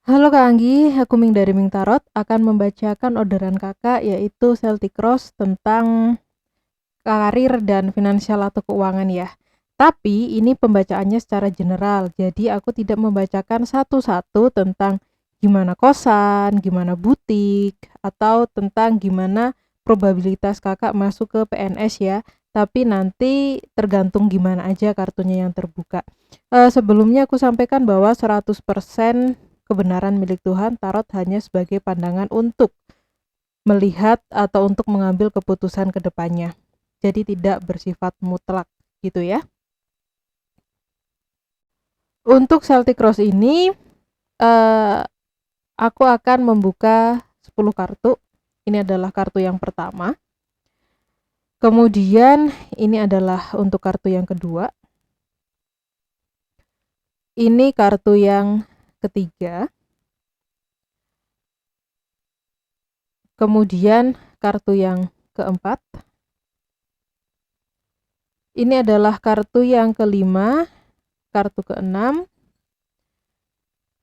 Halo Kak Anggi, aku Ming dari Ming Tarot akan membacakan orderan kakak yaitu Celtic Cross tentang karir dan finansial atau keuangan ya. Tapi ini pembacaannya secara general, jadi aku tidak membacakan satu-satu tentang gimana kosan, gimana butik, atau tentang gimana probabilitas kakak masuk ke PNS ya. Tapi nanti tergantung gimana aja kartunya yang terbuka. Sebelumnya aku sampaikan bahwa 100% kebenaran milik Tuhan, tarot hanya sebagai pandangan untuk melihat atau untuk mengambil keputusan ke depannya. Jadi tidak bersifat mutlak gitu ya. Untuk Celtic Cross ini eh, aku akan membuka 10 kartu. Ini adalah kartu yang pertama. Kemudian ini adalah untuk kartu yang kedua. Ini kartu yang ketiga. Kemudian kartu yang keempat. Ini adalah kartu yang kelima, kartu keenam,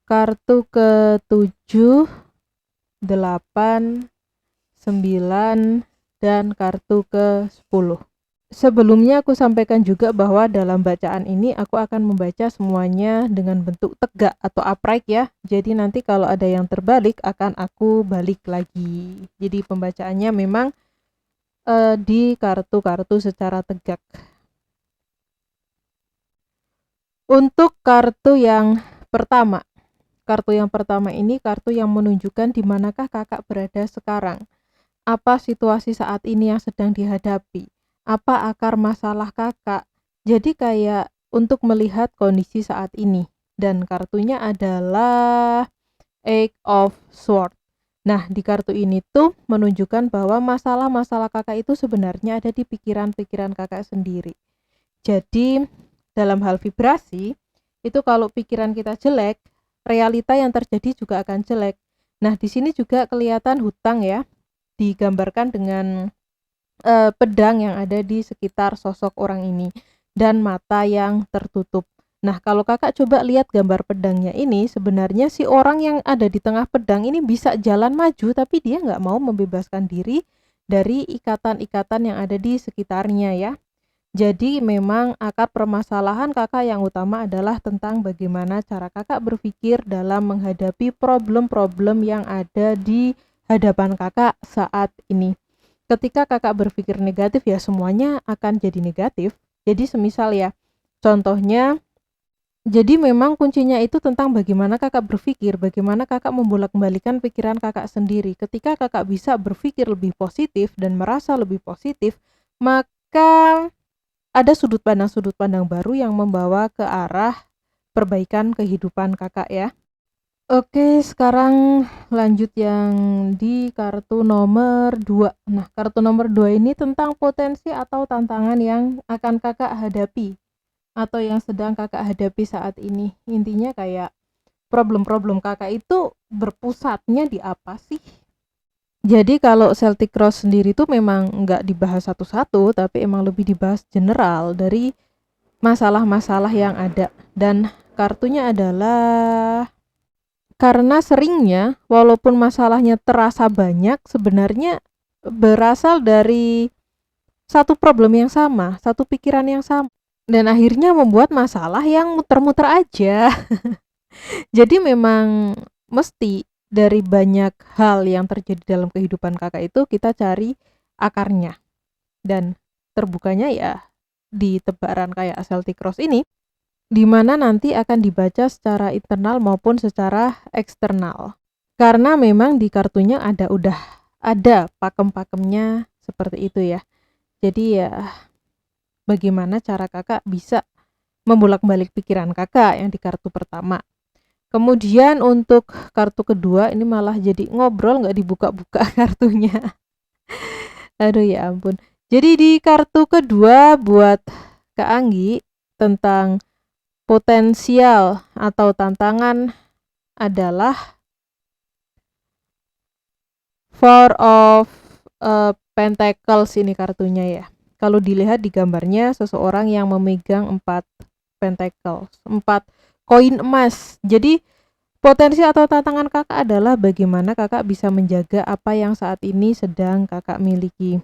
kartu ke-7, 8, 9, dan kartu ke-10. Sebelumnya aku sampaikan juga bahwa dalam bacaan ini aku akan membaca semuanya dengan bentuk tegak atau upright ya. Jadi nanti kalau ada yang terbalik akan aku balik lagi. Jadi pembacaannya memang di kartu-kartu secara tegak. Untuk kartu yang pertama, ini kartu yang menunjukkan di manakah kakak berada sekarang. Apa situasi saat ini yang sedang dihadapi? Apa akar masalah kakak? Jadi kayak untuk melihat kondisi saat ini. Dan kartunya adalah Eight of Swords. Nah, di kartu ini tuh menunjukkan bahwa masalah-masalah kakak itu sebenarnya ada di pikiran-pikiran kakak sendiri. Jadi dalam hal vibrasi, itu kalau pikiran kita jelek, realita yang terjadi juga akan jelek. Nah, di sini juga kelihatan hutang ya, digambarkan dengan pedang yang ada di sekitar sosok orang ini dan mata yang tertutup. Nah, kalau kakak coba lihat gambar pedangnya ini, sebenarnya si orang yang ada di tengah pedang ini bisa jalan maju, tapi dia nggak mau membebaskan diri dari ikatan-ikatan yang ada di sekitarnya ya. Jadi memang akar permasalahan kakak yang utama adalah tentang bagaimana cara kakak berpikir dalam menghadapi problem-problem yang ada di hadapan kakak saat ini. Ketika kakak berpikir negatif ya semuanya akan jadi negatif. Jadi semisal ya, contohnya, jadi memang kuncinya itu tentang bagaimana kakak berpikir, bagaimana kakak membolak-balikan pikiran kakak sendiri. Ketika kakak bisa berpikir lebih positif dan merasa lebih positif, maka ada sudut pandang baru yang membawa ke arah perbaikan kehidupan kakak ya. Oke, sekarang lanjut yang di kartu nomor 2. Nah, kartu nomor 2 ini tentang potensi atau tantangan yang akan kakak hadapi atau yang sedang kakak hadapi saat ini. Intinya kayak problem-problem kakak itu berpusatnya di apa sih? Jadi kalau Celtic Cross sendiri tuh memang nggak dibahas satu-satu, tapi emang lebih dibahas general dari masalah-masalah yang ada. Dan kartunya adalah, karena seringnya walaupun masalahnya terasa banyak, sebenarnya berasal dari satu problem yang sama, satu pikiran yang sama. Dan akhirnya membuat masalah yang muter-muter aja. Jadi memang mesti dari banyak hal yang terjadi dalam kehidupan kakak itu kita cari akarnya. Dan terbukanya ya di tebaran kayak Celtic Cross ini, di mana nanti akan dibaca secara internal maupun secara eksternal. Karena memang di kartunya udah ada pakem-pakemnya seperti itu ya. Jadi ya bagaimana cara kakak bisa membolak-balik pikiran kakak yang di kartu pertama. Kemudian untuk kartu kedua ini malah jadi ngobrol nggak dibuka-buka kartunya. Aduh ya ampun. Jadi di kartu kedua buat Kak Anggi tentang potensial atau tantangan adalah Four of Pentacles ini kartunya ya. Kalau dilihat di gambarnya seseorang yang memegang 4 pentacles, 4 koin emas. Jadi Potensi atau tantangan kakak adalah bagaimana kakak bisa menjaga apa yang saat ini sedang kakak miliki.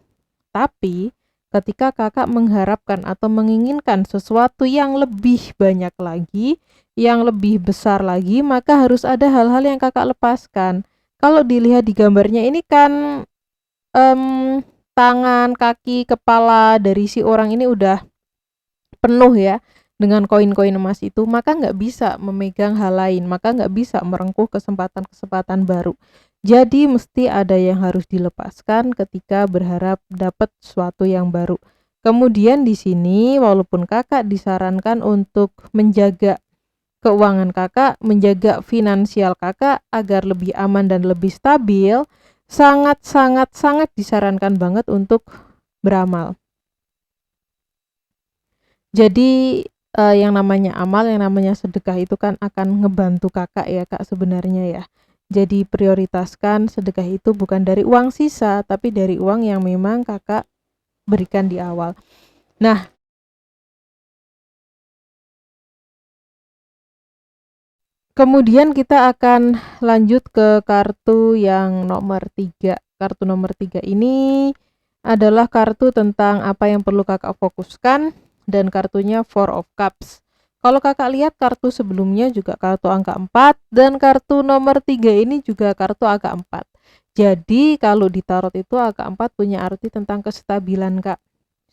Tapi ketika kakak mengharapkan atau menginginkan sesuatu yang lebih banyak lagi, yang lebih besar lagi, maka harus ada hal-hal yang kakak lepaskan. Kalau dilihat di gambarnya ini kan tangan, kaki, kepala dari si orang ini udah penuh ya dengan koin-koin emas itu, maka nggak bisa memegang hal lain, maka nggak bisa merengkuh kesempatan-kesempatan baru. Jadi mesti ada yang harus dilepaskan ketika berharap dapat sesuatu yang baru. Kemudian di sini walaupun kakak disarankan untuk menjaga keuangan kakak, menjaga finansial kakak agar lebih aman dan lebih stabil, sangat sangat sangat disarankan banget untuk beramal. Jadi yang namanya amal, yang namanya sedekah itu kan akan ngebantu kakak ya kak sebenarnya ya. Jadi prioritaskan sedekah itu bukan dari uang sisa, tapi dari uang yang memang kakak berikan di awal. Nah, kemudian kita akan lanjut ke kartu yang nomor 3. Kartu nomor 3 ini adalah kartu tentang apa yang perlu kakak fokuskan, dan kartunya Four of Cups. Kalau kakak lihat kartu sebelumnya juga kartu angka 4, dan kartu nomor 3 ini juga kartu angka 4. Jadi kalau di tarot itu angka 4 punya arti tentang kestabilan kak.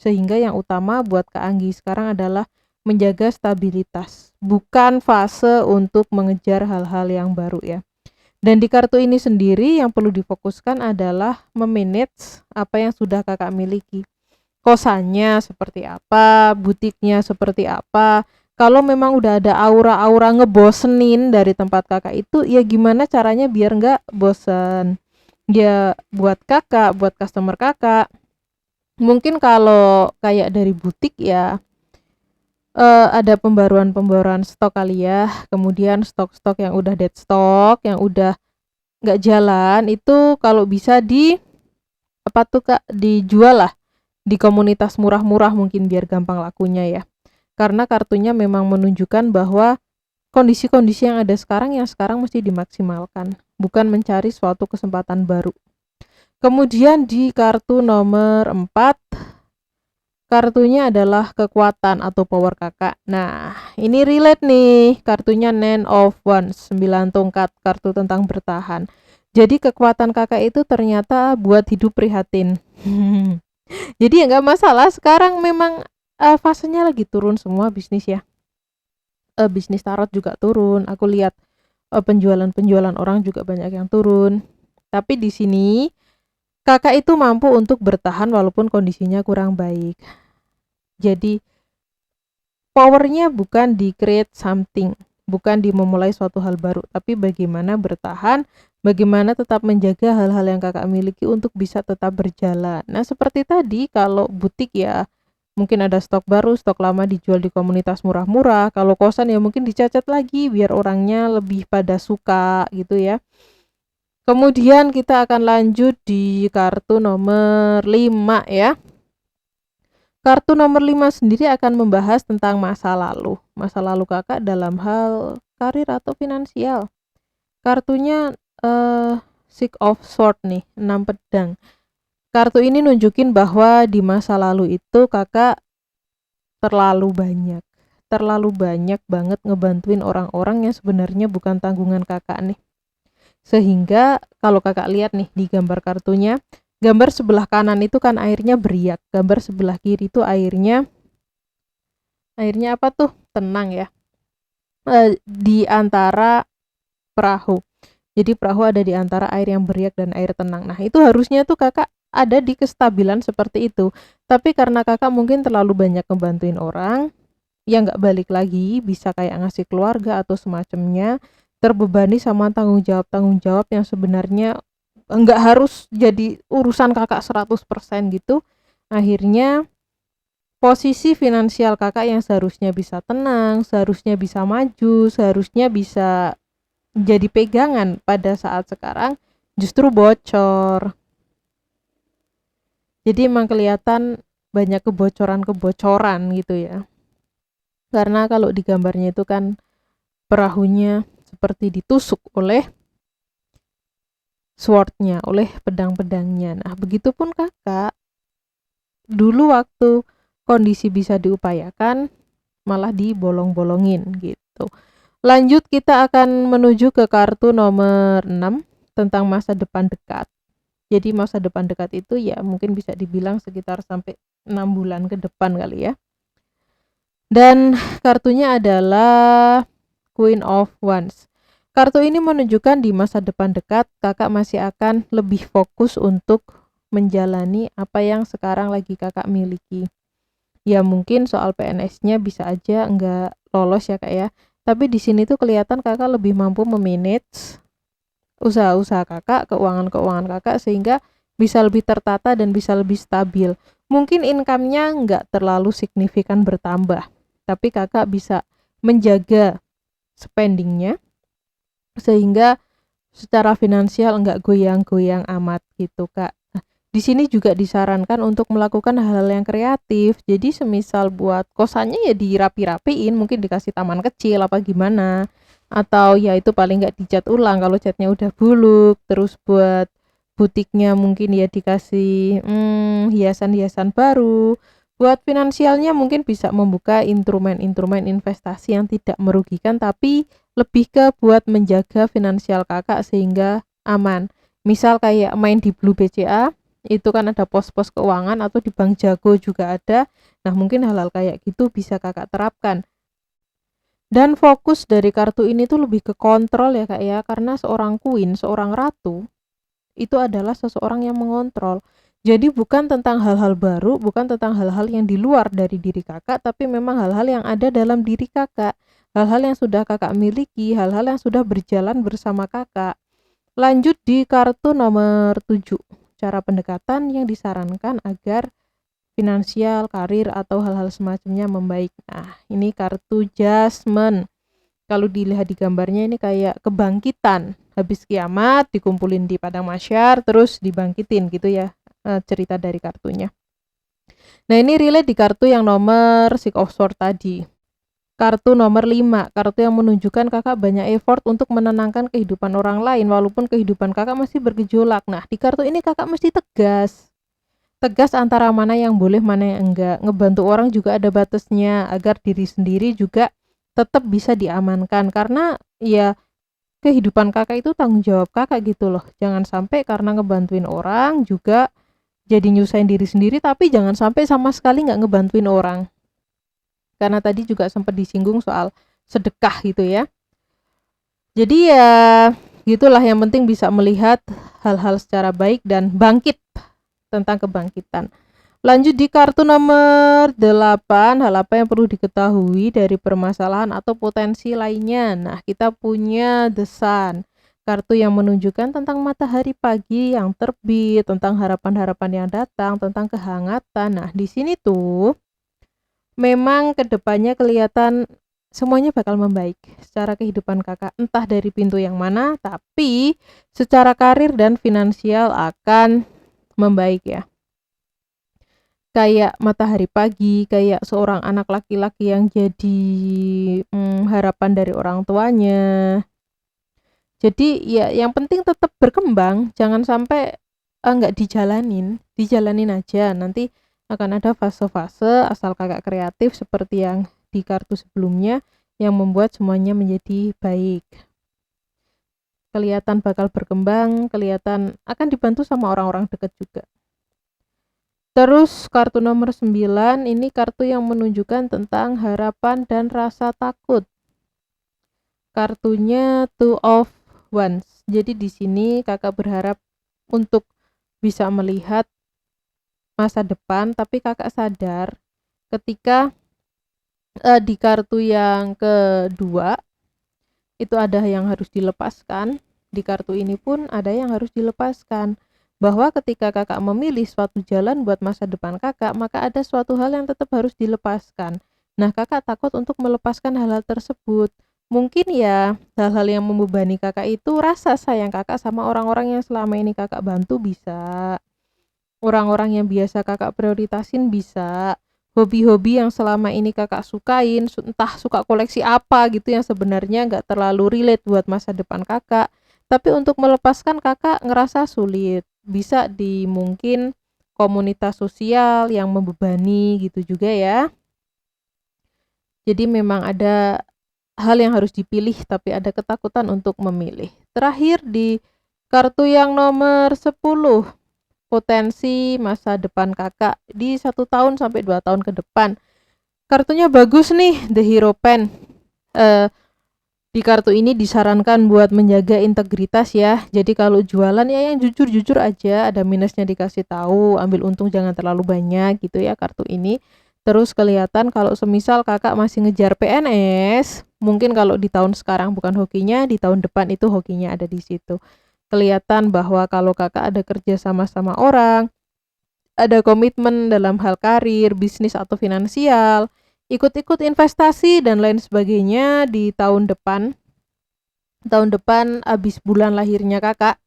Sehingga yang utama buat Kak Anggi sekarang adalah menjaga stabilitas, bukan fase untuk mengejar hal-hal yang baru ya. Dan di kartu ini sendiri yang perlu difokuskan adalah memanage apa yang sudah kakak miliki. Kosannya seperti apa, butiknya seperti apa. Kalau memang udah ada aura-aura ngebosenin dari tempat kakak itu, ya gimana caranya biar nggak bosen. Ya buat kakak, buat customer kakak. Mungkin kalau kayak dari butik ya ada pembaruan-pembaruan stok kali ya, kemudian stok-stok yang udah dead stock, yang udah nggak jalan itu kalau bisa apa tuh kak, dijual lah di komunitas murah-murah mungkin biar gampang lakunya ya. Karena kartunya memang menunjukkan bahwa kondisi-kondisi yang ada sekarang yang sekarang mesti dimaksimalkan, bukan mencari suatu kesempatan baru. Kemudian di kartu nomor 4, kartunya adalah kekuatan atau power kakak. Nah, ini relate nih, kartunya Nine of Wands, 9 tongkat, kartu tentang bertahan. Jadi kekuatan kakak itu ternyata buat hidup prihatin. Jadi ya nggak masalah, sekarang memang fasenya lagi turun semua bisnis ya. Bisnis tarot juga turun. Aku lihat penjualan-penjualan orang juga banyak yang turun. Tapi di sini kakak itu mampu untuk bertahan walaupun kondisinya kurang baik. Jadi powernya bukan di create something, bukan di memulai suatu hal baru, tapi bagaimana bertahan, bagaimana tetap menjaga hal-hal yang kakak miliki untuk bisa tetap berjalan. Nah seperti tadi kalau butik ya mungkin ada stok baru, stok lama dijual di komunitas murah-murah. Kalau kosan ya mungkin dicacat lagi biar orangnya lebih pada suka gitu ya. Kemudian kita akan lanjut di kartu nomor 5 ya. Kartu nomor 5 sendiri akan membahas tentang masa lalu. Masa lalu kakak dalam hal karir atau finansial. Kartunya Six of Swords nih, 6 pedang. Kartu ini nunjukin bahwa di masa lalu itu kakak terlalu banyak banget ngebantuin orang-orang yang sebenarnya bukan tanggungan kakak nih. Sehingga kalau kakak lihat nih di gambar kartunya, gambar sebelah kanan itu kan airnya beriak, gambar sebelah kiri itu airnya apa tuh, tenang ya, di antara perahu. Jadi perahu ada di antara air yang beriak dan air tenang. Nah itu harusnya tuh kakak ada di kestabilan seperti itu, tapi karena kakak mungkin terlalu banyak ngebantuin orang yang nggak balik lagi, bisa kayak ngasih keluarga atau semacamnya, terbebani sama tanggung jawab yang sebenarnya nggak harus jadi urusan kakak 100% gitu. Akhirnya posisi finansial kakak yang seharusnya bisa tenang, seharusnya bisa maju, seharusnya bisa jadi pegangan pada saat sekarang justru bocor. Jadi emang kelihatan banyak kebocoran-kebocoran gitu ya. Karena kalau di gambarnya itu kan perahunya seperti ditusuk oleh swordnya, oleh pedang-pedangnya. Nah, begitupun kakak, dulu waktu kondisi bisa diupayakan, malah dibolong-bolongin gitu. Lanjut, kita akan menuju ke kartu nomor 6 tentang masa depan dekat. Jadi masa depan dekat itu ya mungkin bisa dibilang sekitar sampai 6 bulan ke depan kali ya. Dan kartunya adalah Queen of Wands. Kartu ini menunjukkan di masa depan dekat kakak masih akan lebih fokus untuk menjalani apa yang sekarang lagi kakak miliki. Ya mungkin soal PNS-nya bisa aja enggak lolos ya kak ya. Tapi di sini tuh kelihatan kakak lebih mampu memanage usaha-usaha kakak, keuangan-keuangan kakak, sehingga bisa lebih tertata dan bisa lebih stabil. Mungkin income-nya enggak terlalu signifikan bertambah, tapi kakak bisa menjaga spendingnya sehingga secara finansial enggak goyang-goyang amat gitu kak. Nah, di sini juga disarankan untuk melakukan hal-hal yang kreatif. Jadi semisal buat kosannya ya dirapi-rapiin, mungkin dikasih taman kecil apa gimana, atau ya itu paling nggak dicat ulang kalau catnya udah buluk. Terus buat butiknya mungkin ya dikasih hiasan-hiasan baru. Buat finansialnya mungkin bisa membuka instrumen-instrumen investasi yang tidak merugikan, tapi lebih ke buat menjaga finansial kakak sehingga aman. Misal kayak main di Blue BCA, itu kan ada pos-pos keuangan, atau di Bank Jago juga ada. Nah, mungkin hal-hal kayak gitu bisa kakak terapkan. Dan fokus dari kartu ini tuh lebih ke kontrol ya kak ya, karena seorang queen, seorang ratu, itu adalah seseorang yang mengontrol. Jadi bukan tentang hal-hal baru, bukan tentang hal-hal yang di luar dari diri kakak, tapi memang hal-hal yang ada dalam diri kakak. Hal-hal yang sudah kakak miliki, hal-hal yang sudah berjalan bersama kakak. Lanjut di kartu nomor 7. Cara pendekatan yang disarankan agar finansial, karir, atau hal-hal semacamnya membaik. Nah, ini kartu Jasmine. Kalau dilihat di gambarnya ini kayak kebangkitan. Habis kiamat dikumpulin di padang mahsyar terus dibangkitin gitu ya, cerita dari kartunya. Nah, ini relate di kartu yang nomor Six of Swords tadi. Kartu nomor 5, kartu yang menunjukkan kakak banyak effort untuk menenangkan kehidupan orang lain walaupun kehidupan kakak masih bergejolak. Nah, di kartu ini kakak mesti tegas. Tegas antara mana yang boleh, mana yang enggak. Ngebantu orang juga ada batasnya agar diri sendiri juga tetap bisa diamankan, karena ya kehidupan kakak itu tanggung jawab kakak gitu loh. Jangan sampai karena ngebantuin orang juga jadi nyusahin diri sendiri, tapi jangan sampai sama sekali nggak ngebantuin orang. Karena tadi juga sempat disinggung soal sedekah gitu ya. Jadi ya gitulah, yang penting bisa melihat hal-hal secara baik dan bangkit, tentang kebangkitan. Lanjut di kartu nomor 8, hal apa yang perlu diketahui dari permasalahan atau potensi lainnya. Nah, kita punya The Sun, kartu yang menunjukkan tentang matahari pagi yang terbit, tentang harapan-harapan yang datang, tentang kehangatan. Nah, di sini tuh memang kedepannya kelihatan semuanya bakal membaik secara kehidupan kakak, entah dari pintu yang mana, tapi secara karir dan finansial akan membaik ya. Kayak matahari pagi, kayak seorang anak laki-laki yang jadi harapan dari orang tuanya. Jadi ya yang penting tetap berkembang, jangan sampai nggak dijalanin aja. Nanti akan ada fase-fase asal kakak kreatif seperti yang di kartu sebelumnya yang membuat semuanya menjadi baik. Kelihatan bakal berkembang, kelihatan akan dibantu sama orang-orang dekat juga. Terus kartu nomor 9, ini kartu yang menunjukkan tentang harapan dan rasa takut. Kartunya Two of Wands. Jadi di sini kakak berharap untuk bisa melihat masa depan, tapi kakak sadar ketika di kartu yang kedua itu ada yang harus dilepaskan. Di kartu ini pun ada yang harus dilepaskan. Bahwa ketika kakak memilih suatu jalan buat masa depan kakak, maka ada suatu hal yang tetap harus dilepaskan. Nah, kakak takut untuk melepaskan hal-hal tersebut. Mungkin ya hal-hal yang membebani kakak itu rasa sayang kakak sama orang-orang yang selama ini kakak bantu bisa. Orang-orang yang biasa kakak prioritasin bisa. hobi-hobi yang selama ini kakak sukain, entah suka koleksi apa gitu yang sebenarnya nggak terlalu relate buat masa depan kakak, tapi untuk melepaskan kakak ngerasa sulit. Bisa di mungkin komunitas sosial yang membebani gitu juga ya. Jadi memang ada hal yang harus dipilih tapi ada ketakutan untuk memilih. Terakhir di kartu yang nomor 10, potensi masa depan kakak di 1 tahun sampai 2 tahun ke depan. Kartunya bagus nih, The Hero Pen. Di kartu ini disarankan buat menjaga integritas ya. Jadi kalau jualan ya yang jujur-jujur aja, ada minusnya dikasih tahu, ambil untung jangan terlalu banyak gitu ya kartu ini. Terus kelihatan kalau semisal kakak masih ngejar PNS, mungkin kalau di tahun sekarang bukan hokinya, di tahun depan itu hokinya ada di situ. Kelihatan bahwa kalau kakak ada kerja sama-sama orang, ada komitmen dalam hal karir, bisnis atau finansial, ikut-ikut investasi dan lain sebagainya di tahun depan. Tahun depan abis bulan lahirnya kakak,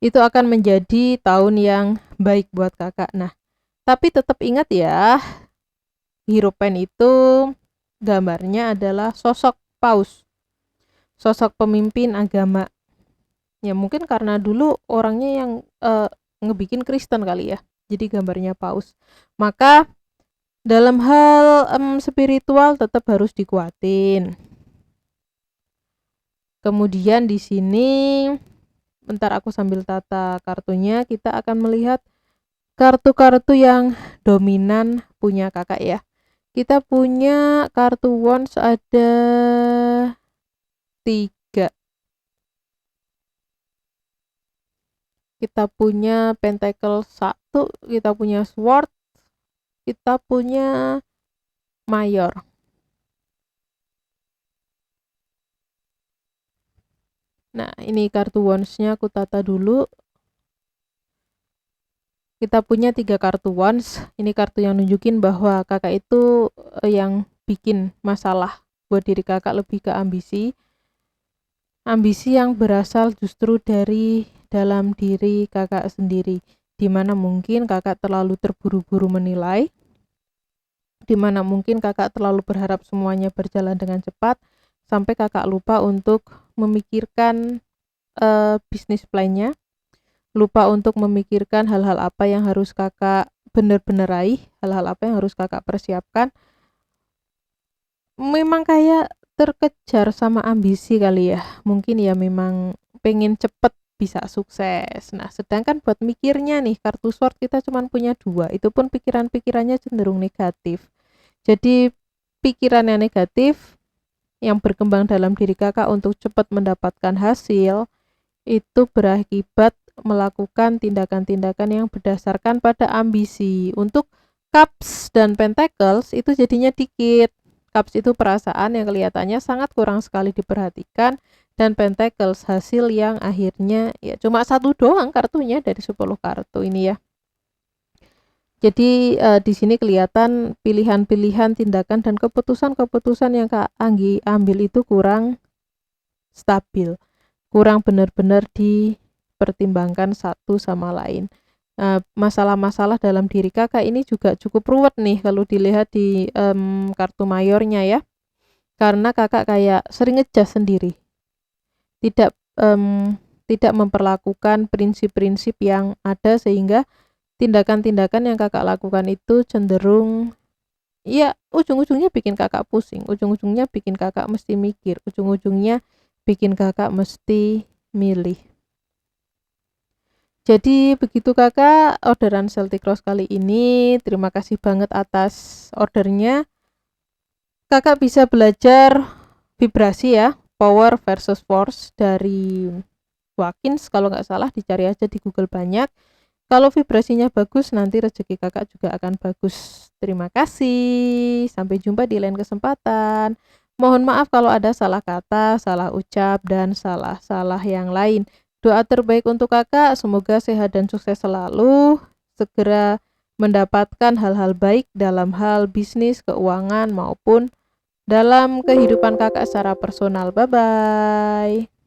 itu akan menjadi tahun yang baik buat kakak. Nah, tapi tetap ingat ya, Hero Pen itu gambarnya adalah sosok paus, sosok pemimpin agama. Ya mungkin karena dulu orangnya yang ngebikin Kristen kali ya, jadi gambarnya paus. Maka dalam hal spiritual tetap harus dikuatin. Kemudian di sini, bentar aku sambil tata kartunya, kita akan melihat kartu-kartu yang dominan punya kakak ya. Kita punya kartu Wands ada 3. Kita punya Pentacle 1, kita punya Sword, kita punya Mayor. Nah, ini kartu Wands-nya aku tata dulu. Kita punya 3 kartu Wands. Ini kartu yang nunjukin bahwa kakak itu yang bikin masalah buat diri kakak lebih ke ambisi. Ambisi yang berasal justru dari dalam diri kakak sendiri, dimana mungkin kakak terlalu terburu-buru menilai, dimana mungkin kakak terlalu berharap semuanya berjalan dengan cepat, sampai kakak lupa untuk memikirkan bisnis plan-nya, lupa untuk memikirkan hal-hal apa yang harus kakak benar-benar raih, hal-hal apa yang harus kakak persiapkan. Memang kayak terkejar sama ambisi kali ya, mungkin ya memang pengen cepet bisa sukses. Nah sedangkan buat mikirnya nih, kartu Sword kita cuma punya 2, itu pun pikiran-pikirannya cenderung negatif. Jadi pikirannya negatif yang berkembang dalam diri kakak untuk cepat mendapatkan hasil, itu berakibat melakukan tindakan-tindakan yang berdasarkan pada ambisi. Untuk Cups dan Pentacles itu jadinya dikit. Cups itu perasaan yang kelihatannya sangat kurang sekali diperhatikan, dan Pentacles hasil yang akhirnya ya cuma 1 doang kartunya dari 10 kartu ini ya. Jadi di sini kelihatan pilihan-pilihan, tindakan dan keputusan-keputusan yang Kak Anggi ambil itu kurang stabil, kurang benar-benar dipertimbangkan satu sama lain. Masalah-masalah dalam diri kakak ini juga cukup ruwet nih kalau dilihat di kartu mayornya ya, karena kakak kayak sering ngejas sendiri, tidak memperlakukan prinsip-prinsip yang ada, sehingga tindakan-tindakan yang kakak lakukan itu cenderung ya ujung-ujungnya bikin kakak pusing, ujung-ujungnya bikin kakak mesti mikir, ujung-ujungnya bikin kakak mesti milih. Jadi begitu kakak orderan Celtic Rose kali ini. Terima kasih banget atas ordernya. Kakak bisa belajar vibrasi ya, power versus force dari Watkins, kalau nggak salah dicari aja di Google banyak. Kalau vibrasinya bagus, nanti rezeki kakak juga akan bagus. Terima kasih, sampai jumpa di lain kesempatan. Mohon maaf kalau ada salah kata, salah ucap, dan salah-salah yang lain. Doa terbaik untuk kakak, semoga sehat dan sukses selalu, segera mendapatkan hal-hal baik dalam hal bisnis, keuangan, maupun dalam kehidupan kakak secara personal. Bye-bye.